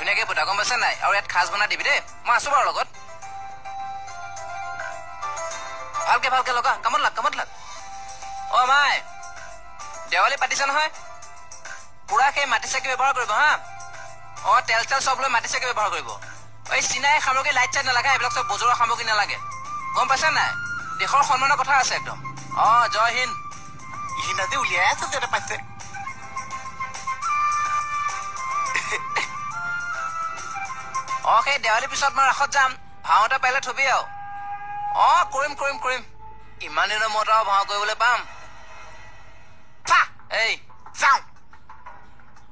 ধুনীয়াকে পুতা গম পাইছে নাই আৰু ইয়াত খাজ বনাই দিবি দেই মই আছো বাৰু লগত ভালকে ভালকে লগা কামত লাগ অ মাই দেৱালী পাতিছে নহয় পুৰা সেই মাটি চাকি ব্যৱহাৰ কৰিব হা অ তেল তেল চব লৈ মাটি চাকি ব্যৱহাৰ কৰিব এই চিনাই সামগ্ৰী লাইট চাইট নালাগে এইবিলাক চব বজোৱা সামগ্ৰী নালাগে গম পাইছে নাই দেশৰ সন্মানৰ কথা আছে একদম অ জয় হিন্দ ইহিনাতে উলিয়াই আছে যেটা পাইছে অ সেই দেৱালীৰ পিছত মই ৰাসত যাম ভাও এটা পাইলে থবি আৰু অ কৰিম ইমান দিনৰ মূৰত আৰু ভাও কৰিবলৈ পাম এই যাওঁ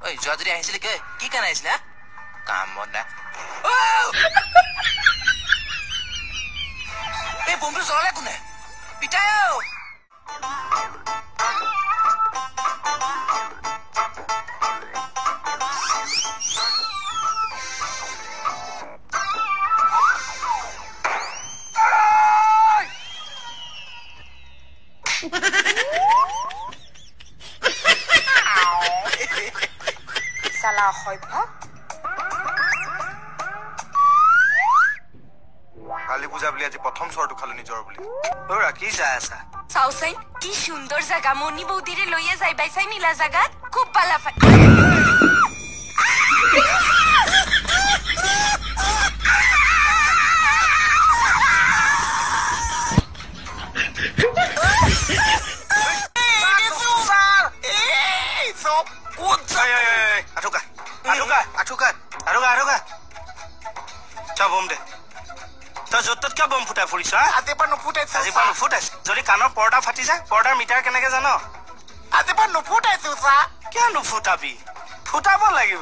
ঐ যোৱা যদি আহিছিলি কি কাৰণে আহিছিলে কামত নাই এই বমটো জ্বলালে কোনে পিতাই Salah hoipa. কালী পূজা বুলি আজি প্ৰথম চৰটো খালো নিজৰ বুলি ওরা কি চাই আছা সাউসাই কি সুন্দর জায়গা মনি বৌদিরে লইয়া যাই বাইসাই নীলা জায়গাত খুব পালা ফাই বম ফুটাই ফুৰিছ আজিপা নুফুটাইছো যদি কাণৰ পৰ্দা ফাটি যায় পৰ্দাৰ মিটাৰ কেনেকে জান আজিপা নুফুটাইছো চা কিয় নুফুটাবি ফুটাব লাগিব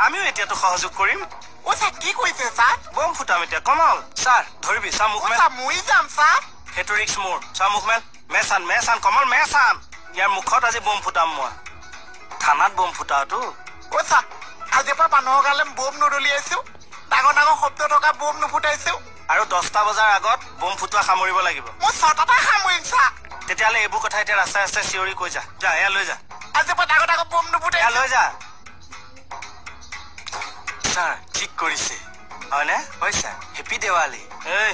আমিও এতিয়াতো সহযোগ কৰিম ও চা কি কৈছে চা বম ফুটাম এতিয়া কমল ছাৰ ধৰিবি চা মুখ মেল মই যাম চা সেইটো ৰিক্স মোৰ চা মুখ মেল মেচান কমল মেচান ইয়াৰ মুখত আজি বম ফুটাম মই থানাত বম ফুটাওতো ও চা আজিপা মানুহৰ গালে বম নদলিয়াইছো ডাঙৰ ডাঙৰ শব্দ থকা বম নুফুটাইছো আৰু 10টা বজাৰ আগত বম ফুটোৱা সামৰিব লাগিব মই 6টাতে সামৰিম চা তেতিয়াহ'লে এইবোৰ কথা এতিয়া ৰাস্তাই ৰাস্তাই চিঞৰি কৈ যা এয়া লৈ যা আজিপা ডাঙৰ ডাঙৰ বম নুফুটাইছো এয়া লৈ যা ছাৰ ঠিক কৰিছে হয়নে হয় ছাৰ হেপী দেৱালী এই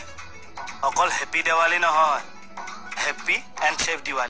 অকল হেপী দেৱালী নহয় হেপী এণ্ড ছেফ দেৱালী